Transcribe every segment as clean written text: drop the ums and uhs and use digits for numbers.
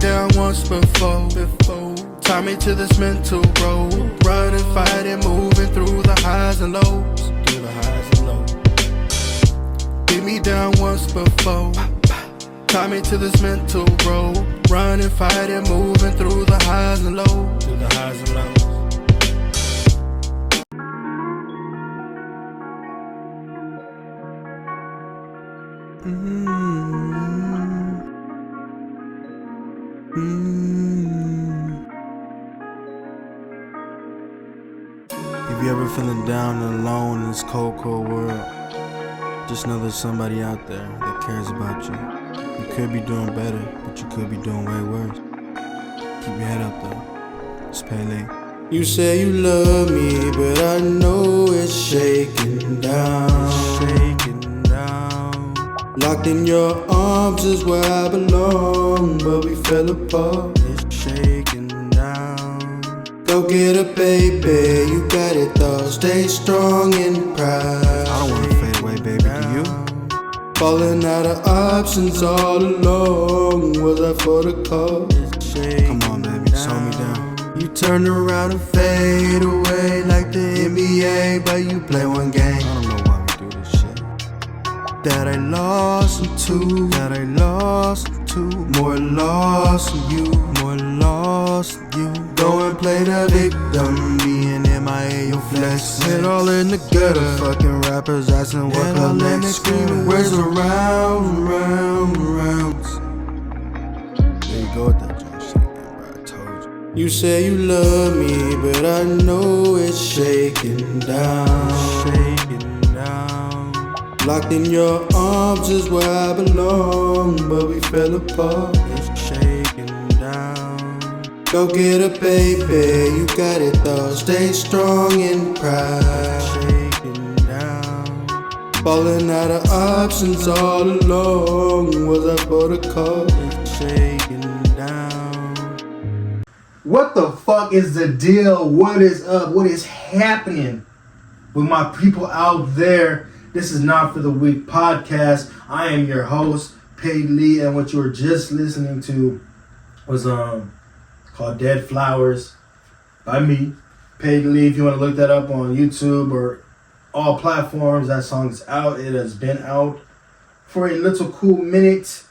down once before. Tie me to this mental road. Running, fighting, moving through the highs and lows. Beat me down once before. Tie me to this mental road. Running, fighting, moving through the highs and lows. If you ever feeling down and alone in this cold, cold world, just know there's somebody out there that cares about you. You could be doing better, but you could be doing way worse. Keep your head up though. It's Pele. You say you love me, but I know it's shaking down. Locked in your arms is where I belong, but we fell apart. It's shaking down. Go get a baby, you got it though. Stay strong and proud. I don't wanna fade away, baby, do you? Falling out of options all along. Was I for the cause? Come on, baby, slow me down. You turn around and fade away like the NBA, but you play one game. I don't know why we do this shit. That I lost into, more lost than you, Go and play the victim, being MIA, your flex. Head all in the gutter, Fucking rappers asking what the next screaming, where's the rounds? There you go with that joint shit again, bro. I told you. You say you love me, but I know it's shaking down. Locked in your arms is where I belong, but we fell apart. It's shaking down. Go get a baby, you got it though. Stay strong and proud. Shaking down. Falling out of options all along. Was I for the cause? It's shaking down. What the fuck is the deal? What is up? What is happening with my people out there? This is Not For The Weak podcast. I am your host, Pei Lee, and what you were just listening to was called Dead Flowers by me, Pei Lee. If you want to look that up on YouTube or all platforms, that song's out. It has been out for a little cool minute.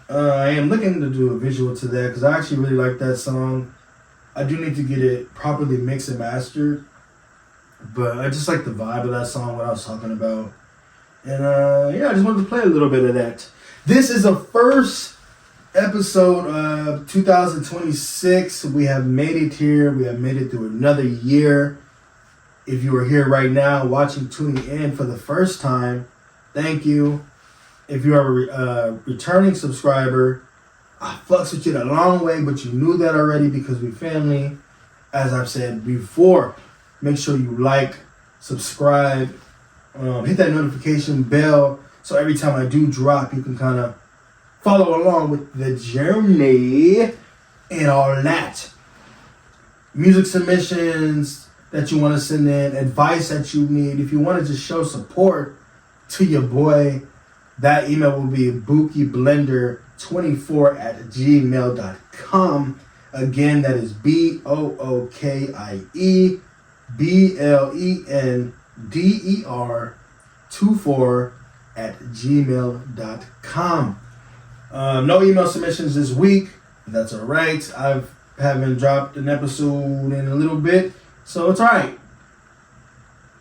I am looking to do a visual to that because I actually really like that song. I do need to get it properly mixed and mastered, but I just like the vibe of that song, what I was talking about. And I just wanted to play a little bit of that. This is the first episode of 2026. We have made it here. We have made it through another year. If you are here right now watching, tuning in for the first time, thank you. If you are a returning subscriber, I fucks with you a long way, but you knew that already because we family. As I've said before, make sure you like, subscribe, hit that notification bell so every time I do drop, you can kind of follow along with the journey and all that. Music submissions that you want to send in, advice that you need. If you want to just show support to your boy, that email will be bookie24@gmail.com. Again, that is BOOKIEBLENDER24@gmail.com. No email submissions this week. That's all right. I haven't dropped an episode in a little bit, so it's all right.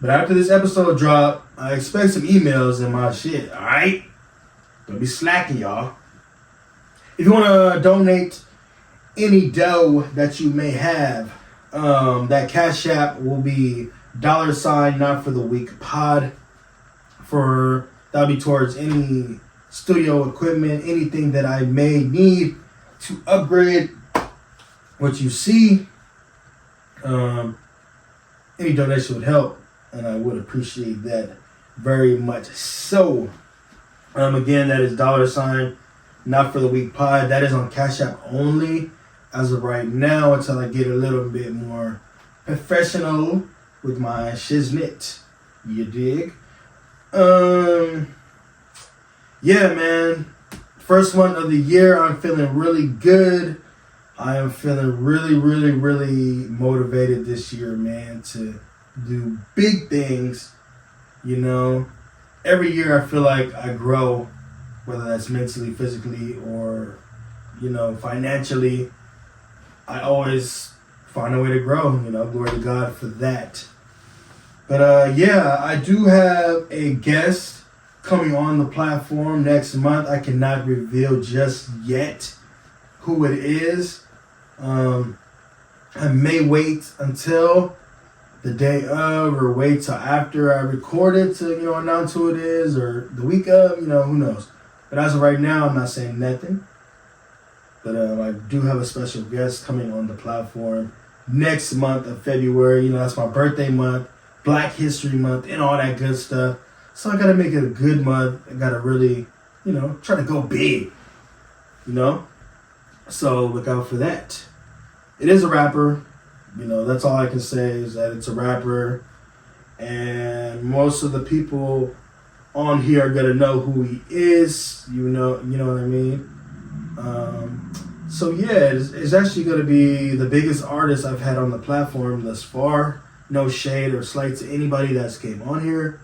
But after this episode drop, I expect some emails in my shit, all right? Don't be slacking, y'all. If you want to donate any dough that you may have, that Cash App will be $ Not For The Weak pod. That'll be towards any studio equipment, anything that I may need to upgrade what you see. Any donation would help, and I would appreciate that very much. So, again, that is $ Not For The Weak pod. That is on Cash App only as of right now until I get a little bit more professional with my shiznit. You dig? Yeah, man. First one of the year. I'm feeling really good. I am feeling really, really, really motivated this year, man, to do big things. You know, every year I feel like I grow, whether that's mentally, physically, or, you know, financially. I always find a way to grow, you know, glory to God for that. But yeah, I do have a guest coming on the platform next month. I cannot reveal just yet who it is. I may wait until the day of or wait till after I record it to, you know, announce who it is, or the week of, you know, who knows. But as of right now, I'm not saying nothing. But I do have a special guest coming on the platform next month of February. You know, that's my birthday month, Black History Month, and all that good stuff. So I got to make it a good month. I got to really, you know, try to go big, you know. So look out for that. It is a rapper. You know, that's all I can say is that it's a rapper. And most of the people on here are going to know who he is. You know what I mean? So yeah, it's actually going to be the biggest artist I've had on the platform thus far. No shade or slight to anybody that's came on here.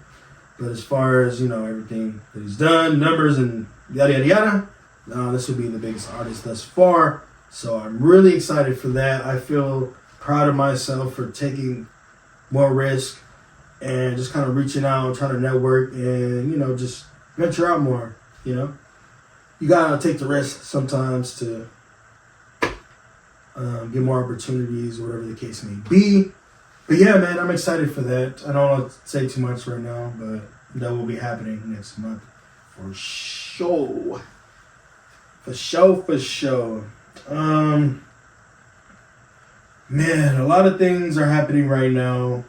But as far as, you know, everything that he's done, numbers and yada, yada, yada, this will be the biggest artist thus far. So I'm really excited for that. I feel proud of myself for taking more risk and just kind of reaching out, trying to network and, you know, just venture out more, you know. You got to take the risk sometimes to get more opportunities, whatever the case may be. But yeah, man, I'm excited for that. I don't want to say too much right now, but that will be happening next month for sure. For sure. Man, a lot of things are happening right now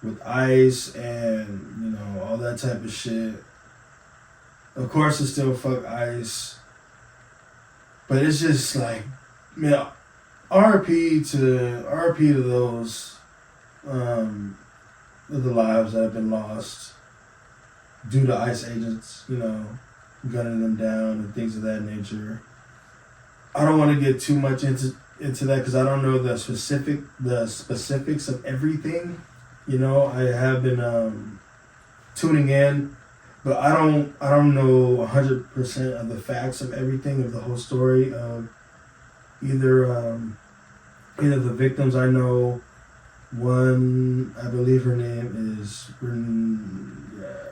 with ICE and, you know, all that type of shit. Of course, it's still fuck ICE. But it's just like, man, RP to those, the lives that have been lost due to ICE agents, you know, gunning them down and things of that nature. I don't want to get too much into that because I don't know the specifics of everything. You know, I have been tuning in, but I don't know 100% of the facts of everything, of the whole story of either the victims. I know one, I believe her name is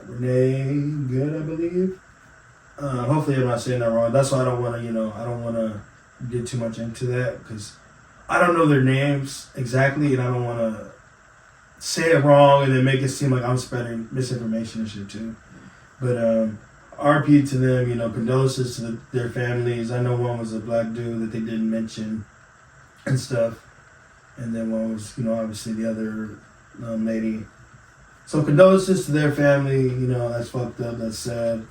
Renee Good, I believe. Hopefully I'm not saying that wrong. That's why I don't want to get too much into that because I don't know their names exactly, and I don't want to say it wrong and then make it seem like I'm spreading misinformation and shit too. But RP to them, you know, condolences to their families. I know one was a black dude that they didn't mention and stuff, and then one was, you know, obviously the other lady. So condolences to their family. You know, that's fucked up. That's sad.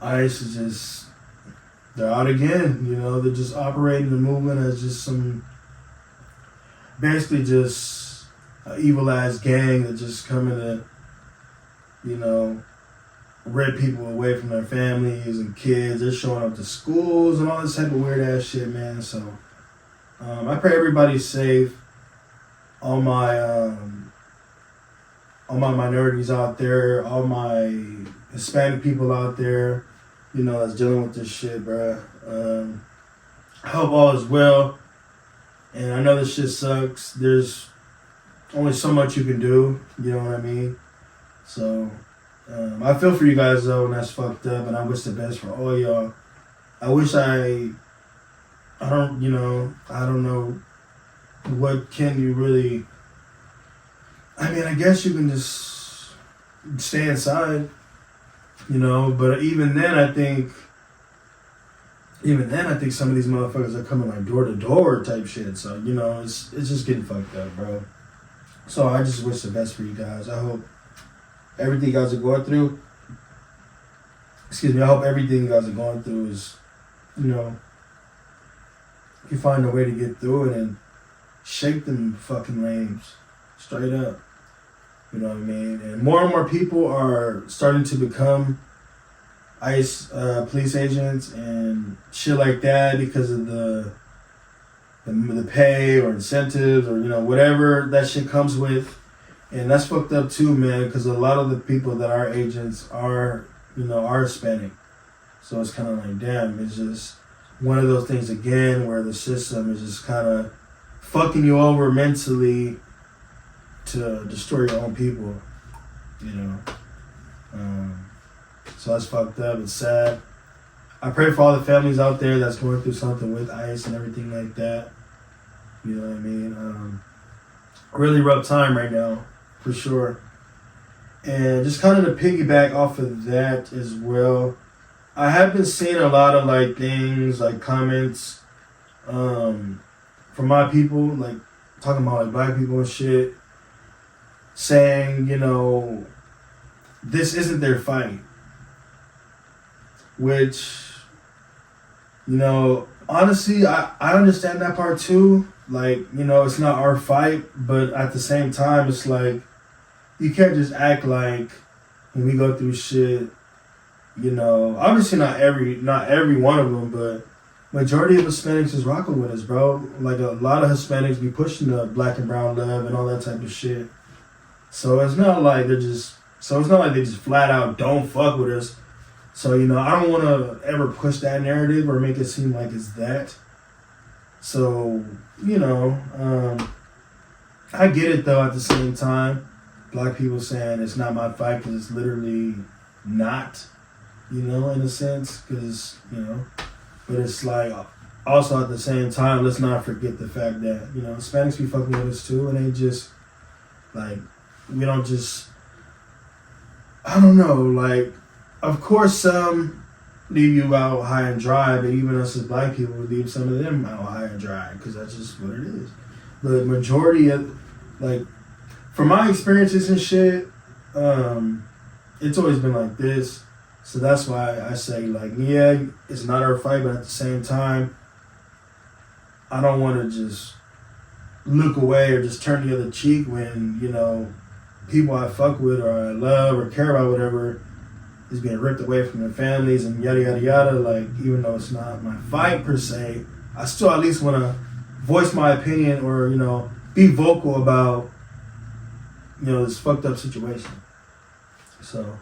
ICE is just, they're out again, you know, they're just operating the movement as just some, basically just an evil ass gang that just coming to, you know, rip people away from their families and kids. They're showing up to schools and all this type of weird ass shit, man. So, I pray everybody's safe. All my minorities out there, all my Hispanic people out there, you know, that's dealing with this shit, bruh. I hope all is well. And I know this shit sucks. There's only so much you can do, you know what I mean? So, I feel for you guys, though, and that's fucked up, and I wish the best for all y'all. I wish I don't know what can you really, I mean, I guess you can just stay inside. You know, but even then I think some of these motherfuckers are coming like door to door type shit. So, you know, it's just getting fucked up, bro. So I just wish the best for you guys. I hope everything you guys are going through, I hope everything you guys are going through is, you know, you find a way to get through it and shake them fucking lames straight up. You know what I mean? And more people are starting to become ICE police agents and shit like that because of the the pay or incentives or, whatever that shit comes with. And that's fucked up too, man, because a lot of the people that are agents are Hispanic. So it's kind of like, damn, it's just one of those things again where the system is just kind of fucking you over mentally to destroy your own people, So that's fucked up. It's sad. I pray for all the families out there that's going through something with ICE and everything like that. You know what I mean? Really rough time right now, for sure. And just kind of to piggyback off of that as well, I have been seeing a lot of like things, like comments from my people, like talking about like black people and shit, saying, this isn't their fight. Which, honestly, I understand that part too. Like, it's not our fight, but at the same time, it's like, you can't just act like when we go through shit, obviously not every one of them, but majority of Hispanics is rocking with us, bro. Like, a lot of Hispanics be pushing the black and brown love and all that type of shit. So it's not like they just flat out don't fuck with us. So, I don't want to ever push that narrative or make it seem like it's that. So, I get it though at the same time. Black people saying it's not my fight because it's literally not, in a sense. Because, but it's like, also at the same time, let's not forget the fact that, Hispanics be fucking with us too. And they just, like, we don't just, I don't know, like, of course some leave you out high and dry, but even us as black people would leave some of them out high and dry because that's just what it is. The majority of, like, from my experiences and shit, it's always been like this. So that's why I say, like, yeah, it's not our fight, but at the same time, I don't want to just look away or just turn the other cheek when, people I fuck with or I love or care about, whatever, is being ripped away from their families and yada, yada, yada. Like, even though it's not my fight per se, I still at least want to voice my opinion or, be vocal about, this fucked up situation. So,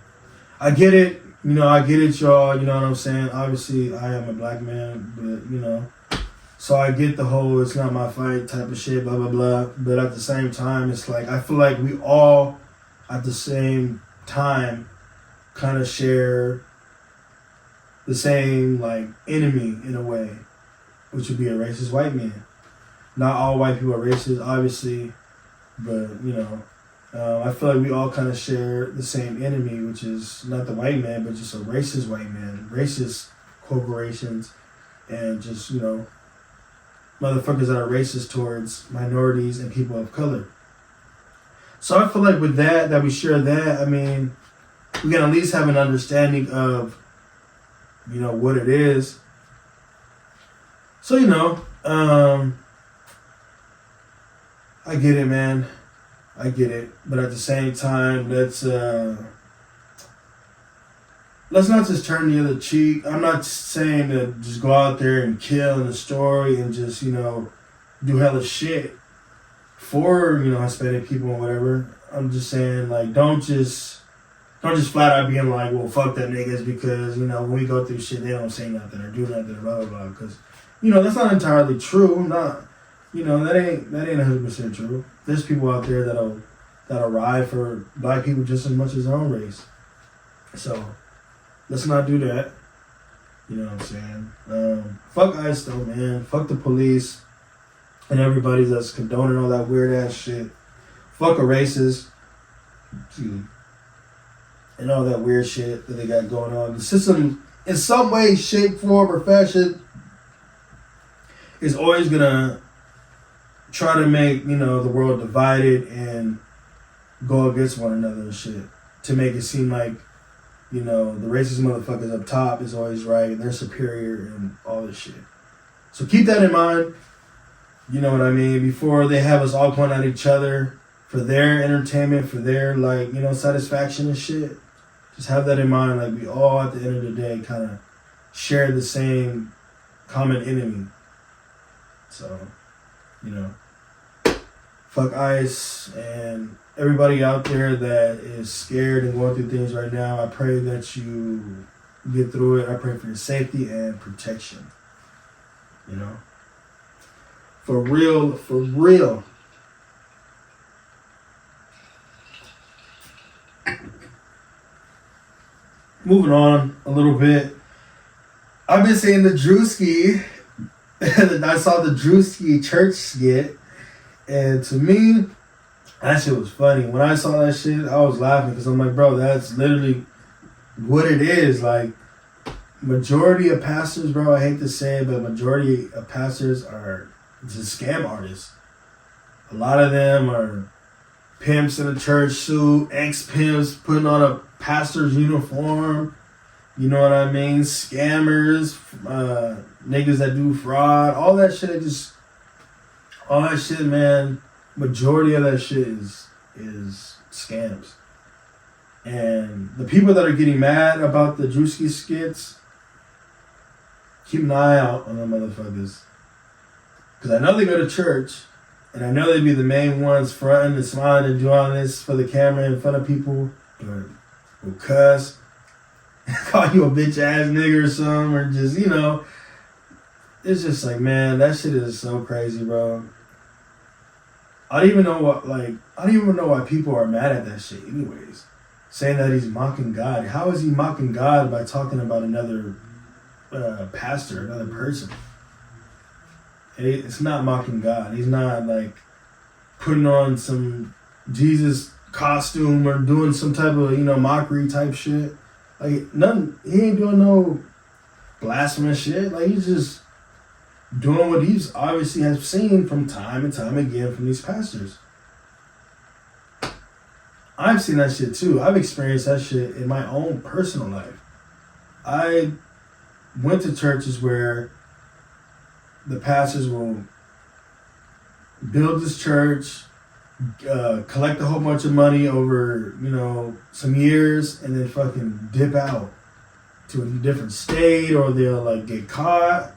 I get it. I get it, y'all. You know what I'm saying? Obviously, I am a black man, but, so I get the whole it's not my fight type of shit, blah, blah, blah. But at the same time, it's like, I feel like we all, at the same time, kind of share the same, like, enemy in a way, which would be a racist white man. Not all white people are racist, obviously, but, I feel like we all kind of share the same enemy, which is not the white man, but just a racist white man, racist corporations, and just, motherfuckers that are racist towards minorities and people of color. So I feel like with that we share that, I mean, we can at least have an understanding of, what it is. So, I get it, man. I get it. But at the same time, let's not just turn the other cheek. I'm not saying to just go out there and kill in the story and just, do hella shit for, Hispanic people and whatever. I'm just saying, like, don't just flat out being like, well, fuck that niggas because, when we go through shit, they don't say nothing or do nothing or blah, blah, blah. Because, that's not entirely true. Not, that ain't 100% true. There's people out there that'll ride for black people just as much as their own race. So, let's not do that. You know what I'm saying? Fuck ICE though, man. Fuck the police and everybody that's condoning all that weird ass shit. Fuck a racist. And all that weird shit that they got going on. The system, in some way, shape, form, or fashion, is always gonna try to make, the world divided and go against one another and shit. To make it seem like, the racist motherfuckers up top is always right and they're superior and all this shit. So keep that in mind. You know what I mean? Before they have us all point at each other for their entertainment, for their, like, satisfaction and shit. Just have that in mind. Like, we all, at the end of the day, kind of share the same common enemy. So, You know, fuck ICE and everybody out there that is scared and going through things right now. I pray that you get through it. I pray for your safety and protection. You know, for real, for real. Moving on a little bit. I've been seeing the Drewski. I saw the Drewski church skit. And to me, that shit was funny. When I saw that shit, I was laughing because I'm like, bro, that's literally what it is. Like, majority of pastors, bro, I hate to say it, but majority of pastors are just scam artists. A lot of them are pimps in a church suit, ex-pimps putting on a pastor's uniform. You know what I mean? Scammers, niggas that do fraud, all that shit. All that shit, man. Majority of that shit is scams. And the people that are getting mad about the Drewski skits, keep an eye out on them motherfuckers. Because I know they go to church, and I know they be the main ones fronting and smiling and doing this for the camera in front of people, but will cuss, call you a bitch ass nigga or something, or just, you know, it's just like, man, that shit is so crazy, bro. I don't even know why people are mad at that shit anyways. Saying that he's mocking God. How is he mocking God by talking about another pastor, another person? It's not mocking God. He's not like putting on some Jesus costume or doing some type of, you know, mockery type shit. Like, nothing. He ain't doing no blasphemous shit. Like, he's just doing what he's obviously has seen from time and time again from these pastors. I've seen that shit too. I've experienced that shit in my own personal life. I went to churches where the pastors will build this church, collect a whole bunch of money over, you know, some years, and then fucking dip out to a different state, or they'll like get caught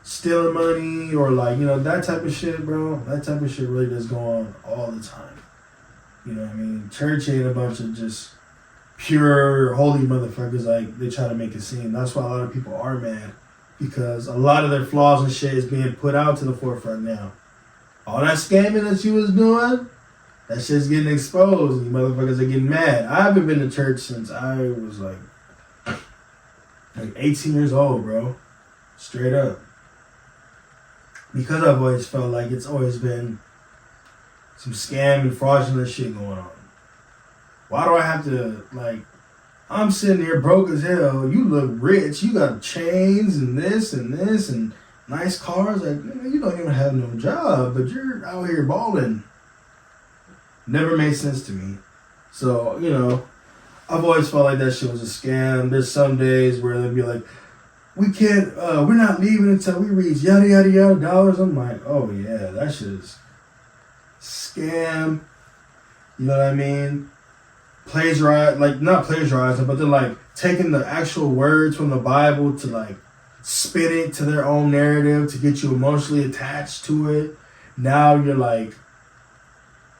stealing money, or like, you know, that type of shit, bro. That type of shit really does go on all the time. You know what I mean? Church ain't a bunch of just pure holy motherfuckers like they try to make it seem. That's why a lot of people are mad, because a lot of their flaws and shit is being put out to the forefront now. All that scamming that you was doing, that shit's getting exposed, and you motherfuckers are getting mad. I haven't been to church since I was like 18 years old, bro. Straight up. Because I've always felt like it's always been some scam and fraudulent shit going on. Why do I have to, like, I'm sitting here broke as hell. You look rich. You got chains and this and nice cars. Like, you don't even have no job, but you're out here balling. Never made sense to me. So, you know, I've always felt like that shit was a scam. There's some days where they'll be like, we can't, we're not leaving until we reach yada yada yada dollars. I'm like, oh yeah, that shit is scam. You know what I mean? Not plagiarizing, but they're like taking the actual words from the Bible to like spin it to their own narrative to get you emotionally attached to it. Now you're like,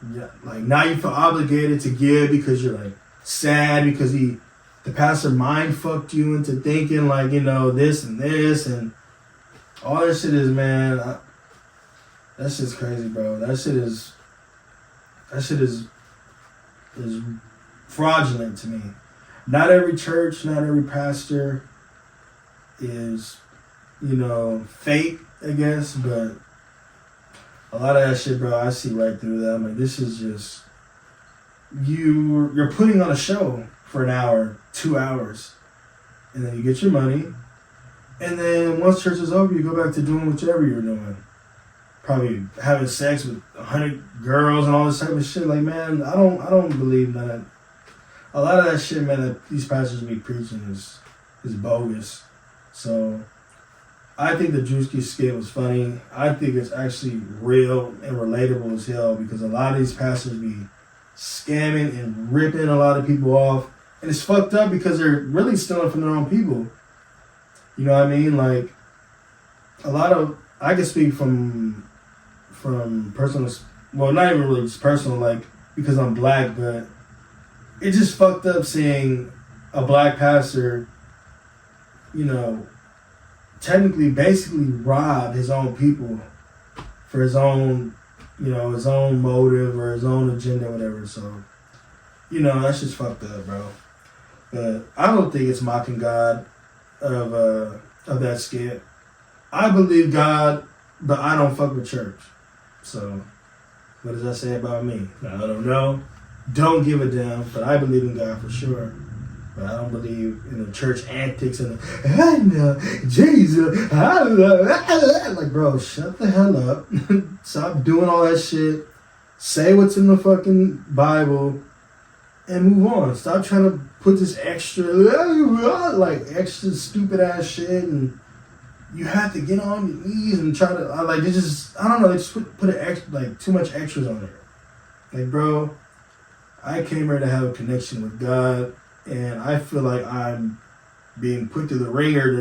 now you feel obligated to give because you're like sad because the pastor mind fucked you into thinking like, you know, this and all that shit is, man. That shit's crazy, bro. That shit is fraudulent to me. Not every church, not every pastor is, you know, fake, I guess, but a lot of that shit, bro, I see right through that. I'm like, this is just, you're putting on a show for an hour, 2 hours, and then you get your money, and then once church is over, you go back to doing whichever you're doing. Probably having sex with 100 girls and all this type of shit. Like, man, I don't believe that. A lot of that shit, man, that these pastors be preaching is bogus. So I think the Drewski skit was funny. I think it's actually real and relatable as hell, because a lot of these pastors be scamming and ripping a lot of people off. And it's fucked up because they're really stealing from their own people. You know what I mean? Like, I can speak from from personal, well, not even really just personal, like, because I'm black, but it just fucked up seeing a black pastor, you know, technically basically rob his own people for his own, you know, his own motive or his own agenda, whatever. So, you know, that's just fucked up, bro. But I don't think it's mocking God of that skit. I believe God, but I don't fuck with church. So, what does that say about me? I don't know. Don't give a damn, but I believe in God for sure. But I don't believe in the church antics and Jesus. Like, bro, shut the hell up. Stop doing all that shit. Say what's in the fucking Bible and move on. Stop trying to put this extra, like, extra stupid ass shit, and you have to get on your knees and try to, like, they just, I don't know, they just put like, too much extras on it. Like, bro, I came here to have a connection with God, and I feel like I'm being put through the ringer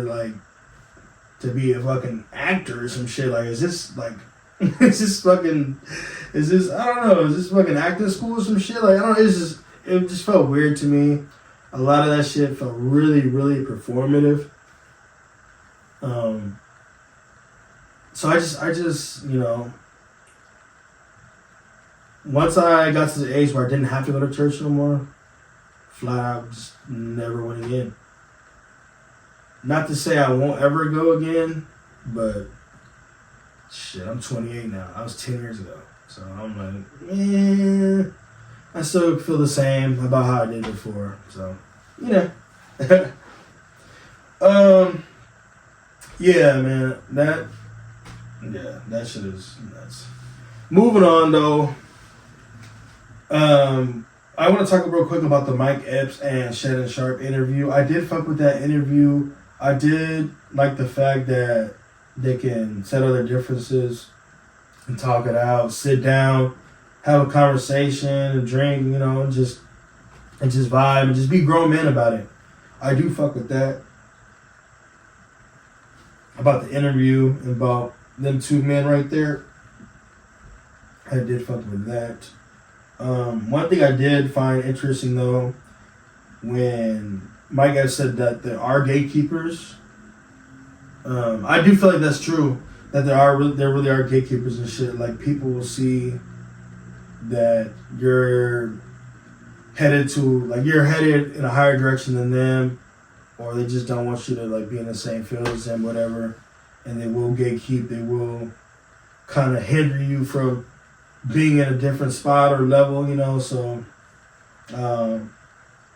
to be a fucking actor or some shit. Like, is this, like, I don't know, is this fucking acting school or some shit? Like, I don't know, it just felt weird to me. A lot of that shit felt really, really performative. So I just, you know, once I got to the age where I didn't have to go to church no more, flat out just never went again. Not to say I won't ever go again, but shit, I'm 28 now. I was 10 years ago. So I'm like, I still feel the same about how I did before. So, you know. Yeah, man. That shit is nuts. Moving on, though. I want to talk real quick about the Mike Epps and Shannon Sharpe interview. I did fuck with that interview. I did like the fact that they can settle their differences and talk it out, sit down, have a conversation, and drink, you know, and just vibe and just be grown men about it. I do fuck with that. About the interview, about them two men right there. I did fuck with that. One thing I did find interesting, though, when Mike Epps said that there are gatekeepers, I do feel like that's true. That there really are gatekeepers and shit. Like, people will see that you're headed in a higher direction than them, or they just don't want you to, like, be in the same field as them, whatever, and they will gatekeep. They will kind of hinder you from being in a different spot or level, you know. So that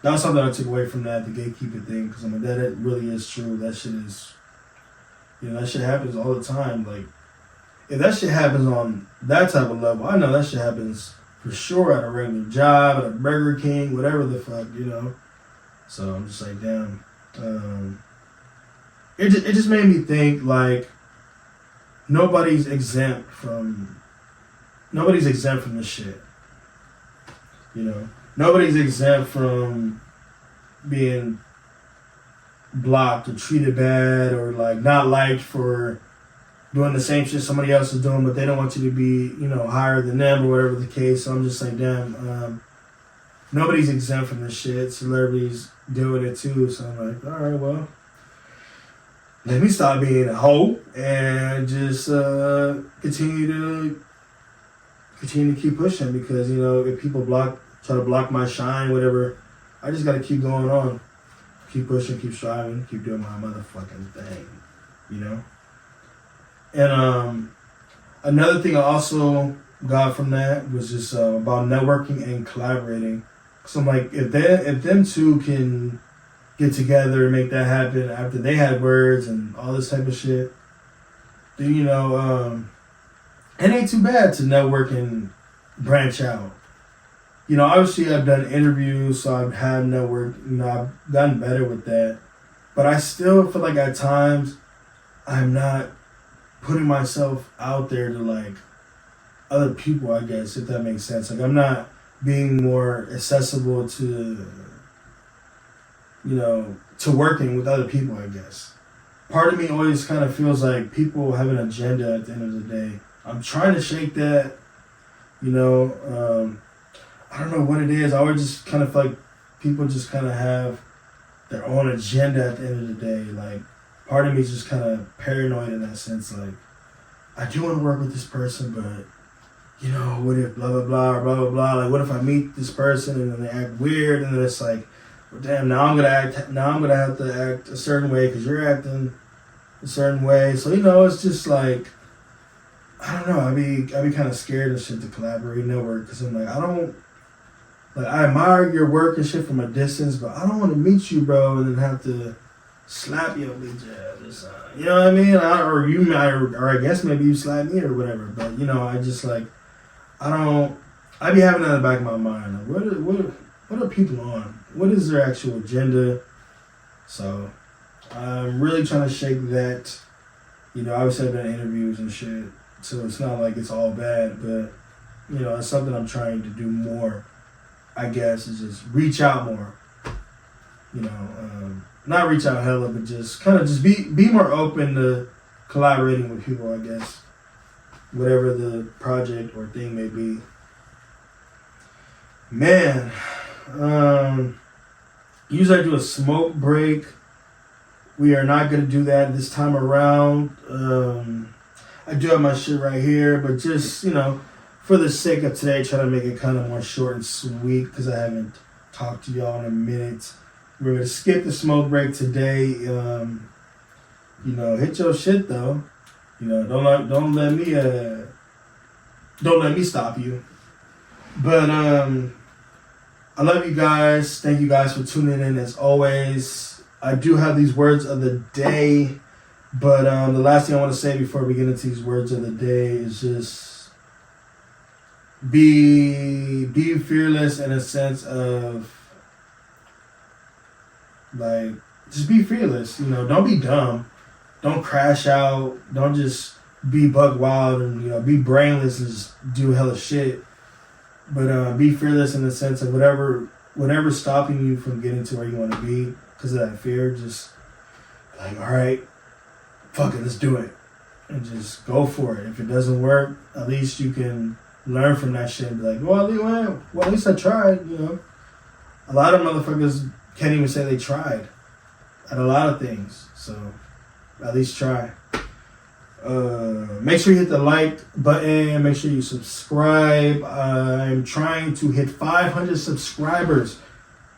was something I took away from that, the gatekeeping thing, because I mean, that it really is true. That shit is, you know, that shit happens all the time. Like, if that shit happens on that type of level, I know that shit happens for sure at a regular job, at a Burger King, whatever the fuck, you know. So I'm just like, damn. It just made me think, like, nobody's exempt from this shit. You know, nobody's exempt from being blocked or treated bad or, like, not liked for doing the same shit somebody else is doing, but they don't want you to be, you know, higher than them or whatever the case. So I'm just like, damn, nobody's exempt from this shit. Celebrities deal with it too. So I'm like, all right, well, let me stop being a hoe and just continue to keep pushing, because, you know, if people try to block my shine, whatever, I just got to keep going on. Keep pushing, keep striving, keep doing my motherfucking thing, you know? And another thing I also got from that was just about networking and collaborating. So I'm like, if them two can get together and make that happen after they had words and all this type of shit, then, you know, it ain't too bad to network and branch out. You know, obviously I've done interviews, so I've had network, you know, I've gotten better with that. But I still feel like at times I'm not putting myself out there to, like, other people, I guess, if that makes sense. Like, I'm not being more accessible to, you know, to working with other people, I guess. Part of me always kind of feels like people have an agenda at the end of the day. I'm trying to shake that. You know, I don't know what it is. I always just kind of feel like people just kind of have their own agenda at the end of the day. Like, part of me is just kind of paranoid in that sense. Like, I do want to work with this person, but, you know, what if blah, blah, blah, or blah, blah, blah. Like, what if I meet this person and then they act weird, and then it's like, well, damn, now I'm gonna have to act a certain way because you're acting a certain way. So, you know, it's just like, I don't know. I be kind of scared and shit to collaborate and network because I'm like, I admire your work and shit from a distance, but I don't want to meet you, bro, and then have to slap your bitch ass or something. You know what I mean? Or I guess maybe you slap me or whatever. But, you know, I just like, I be having that in the back of my mind. Like, what are people on? What is their actual agenda? So, I'm really trying to shake that. You know, obviously I've been in interviews and shit, so it's not like it's all bad, but, you know, it's something I'm trying to do more, I guess, is just reach out more. You know, not reach out hella, but just kind of just be more open to collaborating with people, I guess. Whatever the project or thing may be. Man, usually I do a smoke break. We are not going to do that this time around. I do have my shit right here, but just, you know, for the sake of today, try to make it kind of more short and sweet because I haven't talked to y'all in a minute. We're going to skip the smoke break today. You know, hit your shit though. You know, don't let me stop you. But I love you guys. Thank you guys for tuning in as always. I do have these words of the day, but the last thing I want to say before we get into these words of the day is just be fearless in a sense of, like, just be fearless. You know, don't be dumb. Don't crash out. Don't just be buck wild and, you know, be brainless and just do hella shit. But be fearless in the sense of whatever's stopping you from getting to where you want to be because of that fear. Just like, all right, fuck it, let's do it. And just go for it. If it doesn't work, at least you can learn from that shit and be like, well, at least I tried, you know. A lot of motherfuckers can't even say they tried at a lot of things. So at least try. Make sure you hit the like button. Make sure you subscribe. I'm trying to hit 500 subscribers.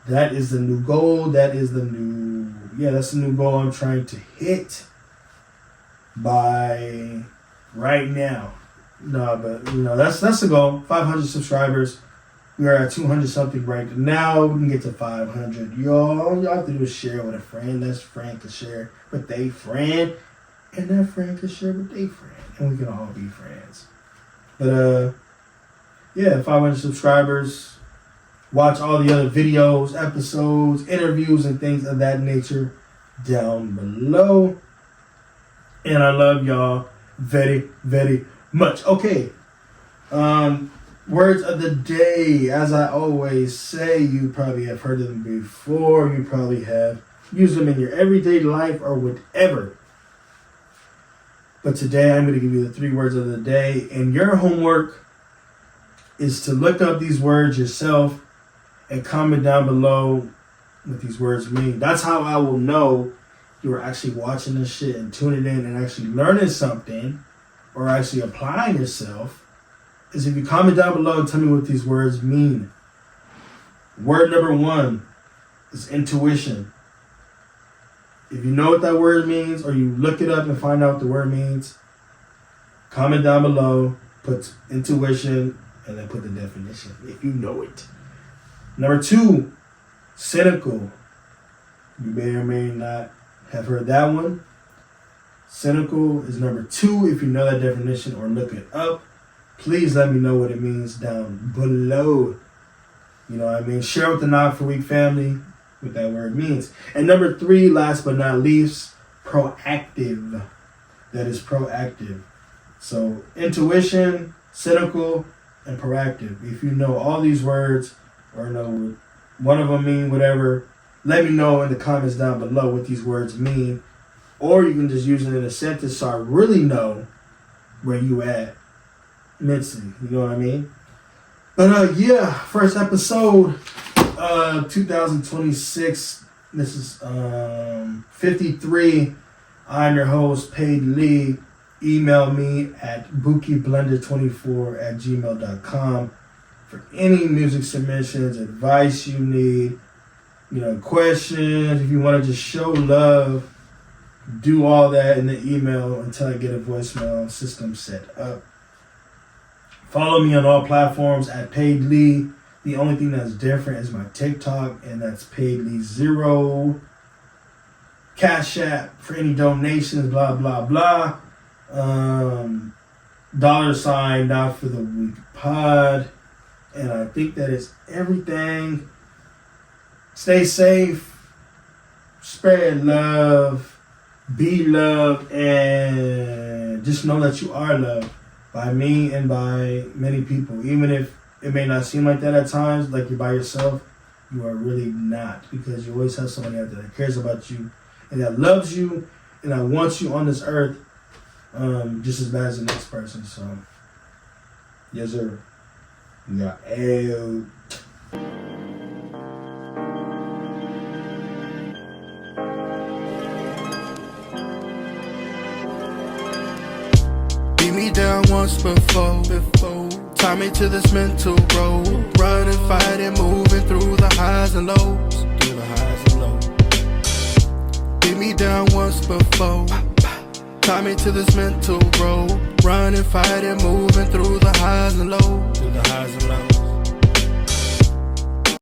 That is the new goal. That's the new goal I'm trying to hit by right now. No, but you know, that's the goal. 500 subscribers. We are at 200 something right now. We can get to 500. Y'all have to do is share with a friend. That friend can share with their friend. And that friend can share with their friend. And we can all be friends. But, 500 subscribers. Watch all the other videos, episodes, interviews, and things of that nature down below. And I love y'all very, very much. Okay. Words of the day. As I always say, you probably have heard of them before. You probably have used them in your everyday life or whatever. But today I'm going to give you the 3 words of the day. And your homework is to look up these words yourself and comment down below what these words mean. That's how I will know you are actually watching this shit and tuning in and actually learning something or actually applying yourself. Is if you comment down below and tell me what these words mean. Word number 1 is intuition. If you know what that word means or you look it up and find out what the word means, comment down below, put intuition, and then put the definition if you know it. Number 2, cynical. You may or may not have heard that one. Cynical is number 2 if you know that definition or look it up. Please let me know what it means down below. You know what I mean? Share with the Not For Weak family what that word means. And number 3, last but not least, proactive. That is proactive. So intuition, cynical, and proactive. If you know all these words or know one of them mean whatever, let me know in the comments down below what these words mean. Or you can just use it in a sentence so I really know where you at mentally. You know what I mean? But yeah, first episode, 2026. This is 53. I'm your host, Paid Lee. Email me at bookieblender24@gmail.com for any music submissions, advice you need, questions. If you want to just show love, do all that in the email until I get a voicemail system set up. Follow me on all platforms at Paid Lee. The only thing that's different is my TikTok, and that's Paid Lee 0. Cash App for any donations, blah, blah, blah. $, not for the week pod. And I think that is everything. Stay safe. Spread love. Be loved. And just know that you are loved by me and by many people. Even if it may not seem like that at times, like you're by yourself, you are really not. Because you always have somebody out there that cares about you and that loves you and that wants you on this earth just as bad as the next person. So, yes, sir. We got out. Beat me down once before. Tie me to this mental road. Running, fighting, moving through the highs and lows. Beat me down once before. Tie me to this mental road. Running, fighting, moving through the highs and lows.